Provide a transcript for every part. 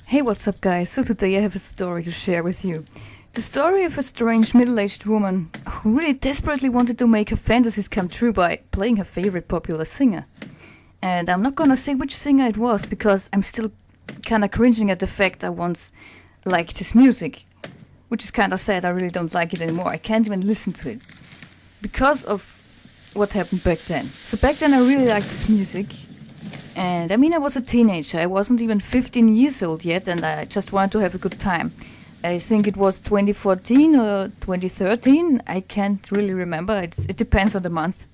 Hey, what's up, guys? So today I have a story to share with you. The story of a strange middle-aged woman who really desperately wanted to make her fantasies come true by playing her favorite popular singer. And I'm not gonna say which singer it was because I'm still kinda cringing at the fact I once liked his music. Which is kinda sad, I really don't like it anymore. I can't even listen to it. Because of what happened back then. So back then I really liked his music. And I mean, I was a teenager. I wasn't even 15 years old yet, and I just wanted to have a good time. I think it was 2014 or 2013. I can't really remember. It depends on the month.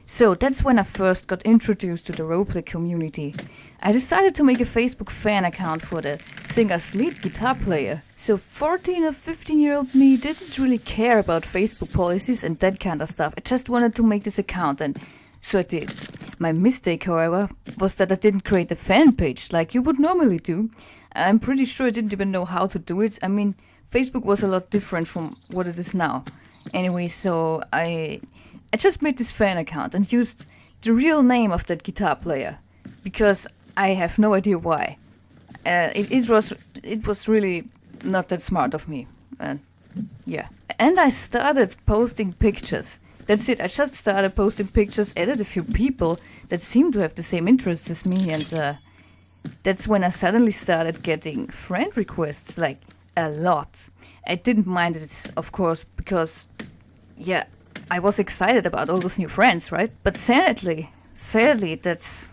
So that's when I first got introduced to the roleplay community. I decided to make a Facebook fan account for the singer's lead guitar player. So 14 or 15-year-old me didn't really care about Facebook policies and that kind of stuff. I just wanted to make this account, and so I did. My mistake, however, was that I didn't create a fan page like you would normally do. I'm pretty sure I didn't even know how to do it. I mean, Facebook was a lot different from what it is now. Anyway, so I just made this fan account and used the real name of that guitar player because I have no idea why. It was really not that smart of me. Yeah. And I started posting pictures. That's it, I just started posting pictures, added a few people that seemed to have the same interests as me, and that's when I suddenly started getting friend requests, like a lot. I didn't mind it, of course, because, yeah, I was excited about all those new friends, right? But sadly, that's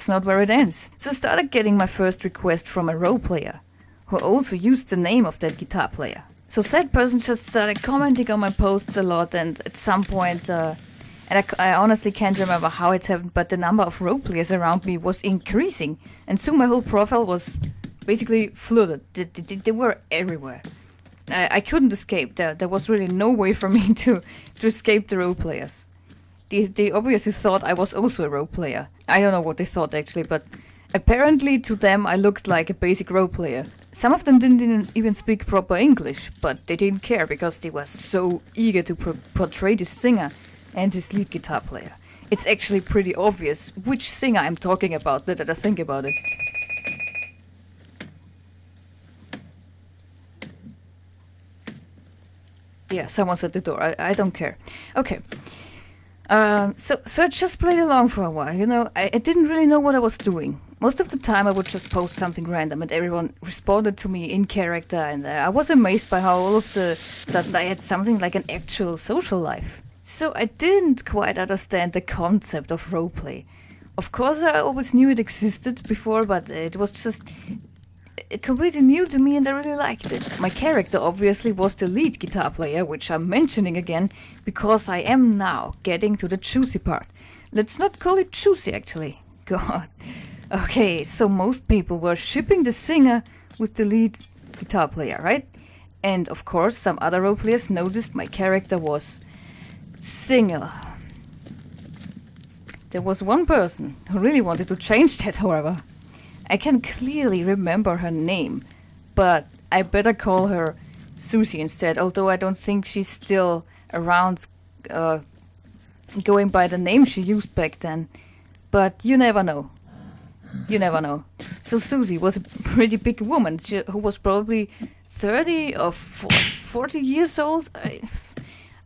not where it ends. So I started getting my first request from a role player, who also used the name of that guitar player. So that person just started commenting on my posts a lot, and at some point, I honestly can't remember how it happened, but the number of roleplayers around me was increasing, and soon my whole profile was basically flooded. They were everywhere. I couldn't escape. There was really no way for me to escape the roleplayers. They obviously thought I was also a roleplayer. I don't know what they thought actually, but apparently to them I looked like a basic roleplayer. Some of them didn't even speak proper English, but they didn't care because they were so eager to portray this singer and his lead guitar player. It's actually pretty obvious which singer I'm talking about now that I think about it. Yeah, someone's at the door. I don't care. Okay. So I just played along for a while, you know. I didn't really know what I was doing. Most of the time I would just post something random and everyone responded to me in character, and I was amazed by how all of the sudden I had something like an actual social life. So I didn't quite understand the concept of roleplay. Of course I always knew it existed before, but it was just completely new to me and I really liked it. My character obviously was the lead guitar player, which I'm mentioning again because I am now getting to the juicy part. Let's not call it juicy actually. God. Okay, so most people were shipping the singer with the lead guitar player, right? And of course some other role players noticed my character was single. There was one person who really wanted to change that, however. I can clearly remember her name, but I better call her Susie instead, although I don't think she's still around going by the name she used back then. But you never know. You never know. So Susie was a pretty big woman who was probably 30 or 40 years old.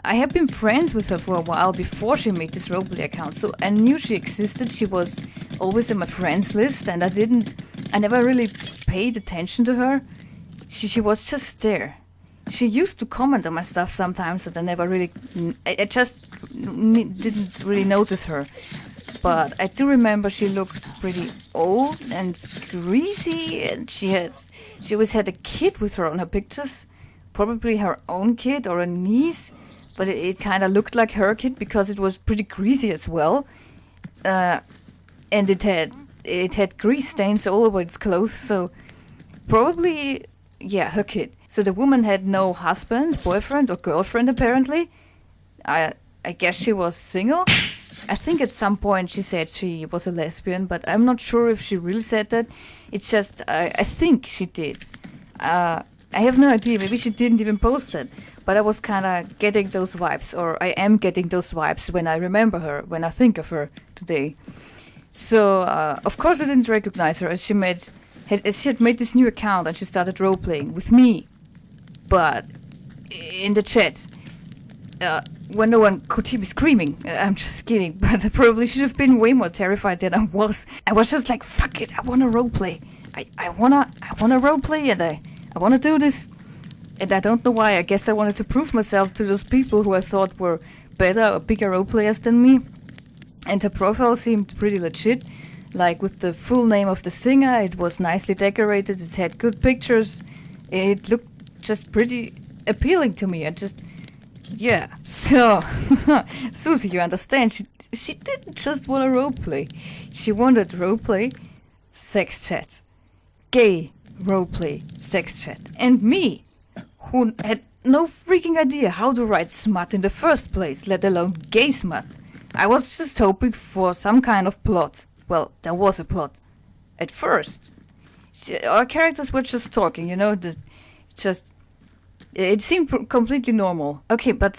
I have been friends with her for a while before she made this roleplay account, so I knew she existed. She was always on my friends list, and I never really paid attention to her. She was just there. She used to comment on my stuff sometimes, and I just didn't really notice her. But I do remember she looked pretty old and greasy, and she always had a kid with her on her pictures, probably her own kid or a niece. But it kind of looked like her kid because it was pretty greasy as well, and it had grease stains all over its clothes. So probably, yeah, her kid. So the woman had no husband, boyfriend, or girlfriend apparently. I guess she was single. I think at some point she said she was a lesbian, but I'm not sure if she really said that. It's just I think she did. I have no idea. Maybe she didn't even post it. But I was kind of getting those vibes, or I am getting those vibes when I remember her, when I think of her today. So, of course I didn't recognize her as she made She had made this new account and she started roleplaying with me, but in the chat, when no one could hear me screaming. I'm just kidding, but I probably should have been way more terrified than I was. I was just like, fuck it, I wanna roleplay. I wanna roleplay, and I wanna do this. And I don't know why. I guess I wanted to prove myself to those people who I thought were better or bigger roleplayers than me. And her profile seemed pretty legit. Like with the full name of the singer, it was nicely decorated, it had good pictures. It looked just pretty appealing to me. Yeah. So, Susie, you understand, she didn't just want to roleplay. She wanted roleplay, sex chat. Gay roleplay, sex chat. And me, who had no freaking idea how to write smut in the first place, let alone gay smut. I was just hoping for some kind of plot. Well, there was a plot. At first. Our characters were just talking, you know, it seemed completely normal. Okay, but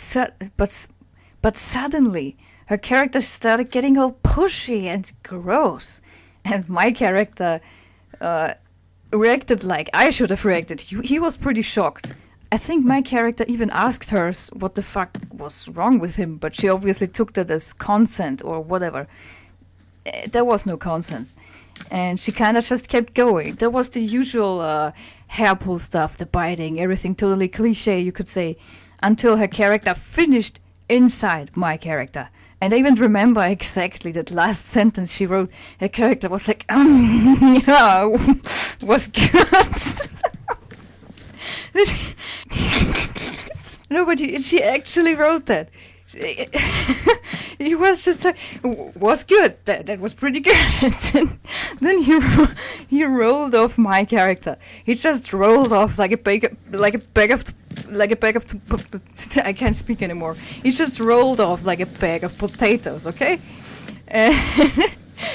suddenly, her character started getting all pushy and gross. And my character reacted like I should have reacted. He was pretty shocked. I think my character even asked her what the fuck was wrong with him, but she obviously took that as consent or whatever. There was no consent. And she kind of just kept going. There was the usual hair pull stuff, the biting, everything totally cliche, you could say, until her character finished inside my character. And I even remember exactly that last sentence she wrote. Her character was like, yeah, was good. No, but she actually wrote that. He was just like, was good. That was pretty good. And then he rolled off my character. He just rolled off like a bag of. I can't speak anymore. He just rolled off like a bag of potatoes. Okay.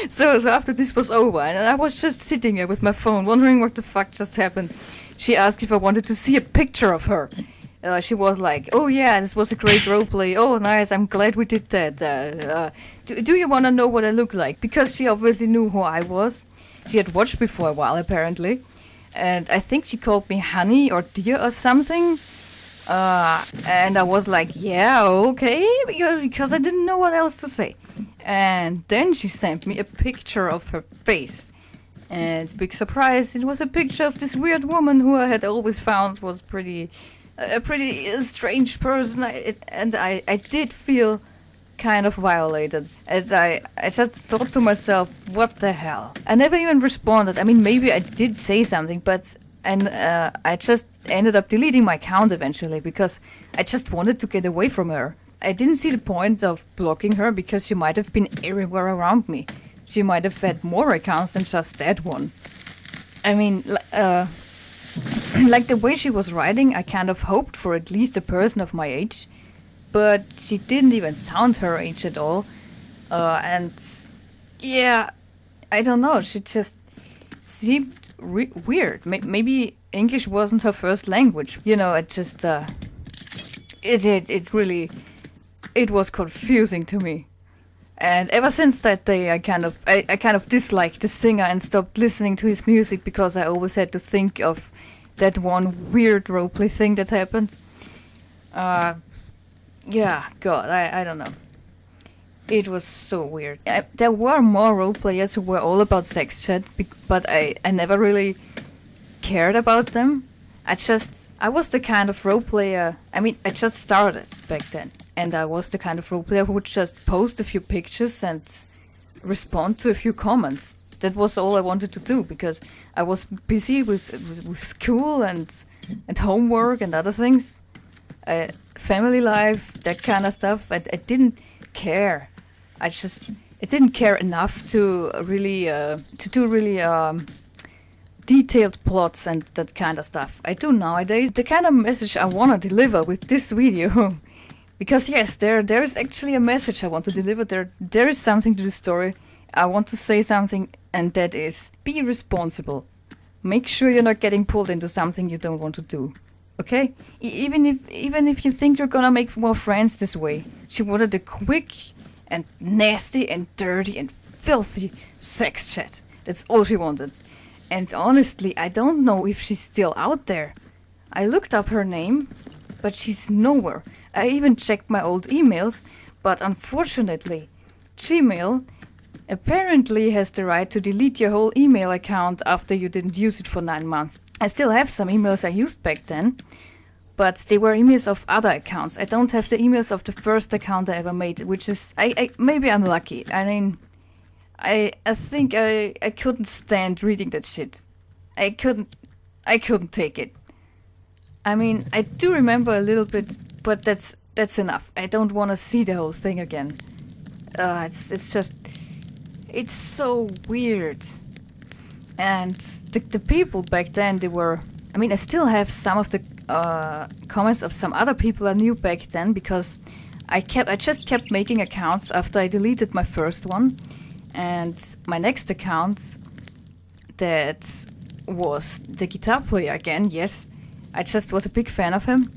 So after this was over, and I was just sitting there with my phone, wondering what the fuck just happened. She asked if I wanted to see a picture of her. She was like, oh yeah, this was a great roleplay. Oh nice, I'm glad we did that. Do you want to know what I look like? Because she obviously knew who I was. She had watched me for a while apparently. And I think she called me honey or dear or something. And I was like, yeah, okay, because I didn't know what else to say. And then she sent me a picture of her face. And big surprise, it was a picture of this weird woman who I had always found was a pretty strange person. I did feel kind of violated. And I just thought to myself, what the hell? I never even responded. I mean, maybe I did say something, but I just ended up deleting my account eventually because I just wanted to get away from her. I didn't see the point of blocking her because she might have been everywhere around me. She might have had more accounts than just that one. I mean, like the way she was writing, I kind of hoped for at least a person of my age. But she didn't even sound her age at all. And yeah, I don't know, she just seemed weird. Maybe English wasn't her first language. You know, it just, it really was confusing to me. And ever since that day, I kind of disliked the singer and stopped listening to his music because I always had to think of that one weird roleplay thing that happened. Yeah, God, I don't know. It was so weird. There were more roleplayers who were all about sex chat, but I never really cared about them. I was the kind of roleplayer, I mean, I just started back then. And I was the kind of roleplayer who would just post a few pictures and respond to a few comments. That was all I wanted to do because I was busy with school and homework and other things. Family life, that kind of stuff. I didn't care. I didn't care enough to really do detailed plots and that kind of stuff. I do nowadays. The kind of message I want to deliver with this video. Because yes, there is actually a message I want to deliver. There is something to the story. I want to say something, and that is, be responsible. Make sure you're not getting pulled into something you don't want to do. Okay? Even if you think you're gonna make more friends this way. She wanted a quick and nasty and dirty and filthy sex chat. That's all she wanted. And honestly, I don't know if she's still out there. I looked up her name, but she's nowhere. I even checked my old emails, but unfortunately, Gmail apparently has the right to delete your whole email account after you didn't use it for 9 months. I still have some emails I used back then, but they were emails of other accounts. I don't have the emails of the first account I ever made, which is maybe I'm lucky. I mean, I think I couldn't stand reading that shit. I couldn't take it. I mean, I do remember a little bit, but that's enough. I don't want to see the whole thing again. It's just, it's so weird. And the people back then, they were, I mean, I still have some of the comments of some other people I knew back then, because I just kept making accounts after I deleted my first one. And my next account, that was the guitar player again, yes. I just was a big fan of him.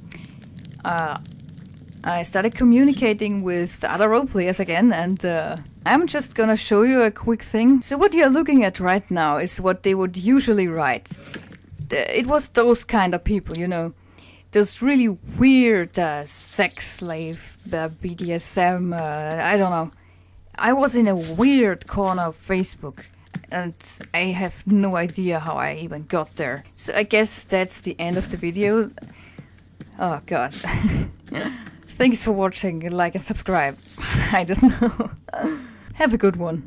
I started communicating with the other role players again, and I'm just gonna show you a quick thing. So what you're looking at right now is what they would usually write. It was those kind of people, you know. Those really weird sex slave, BDSM, I don't know. I was in a weird corner of Facebook, and I have no idea how I even got there. So I guess that's the end of the video. Oh god. Thanks for watching, like and subscribe. I don't know. Have a good one.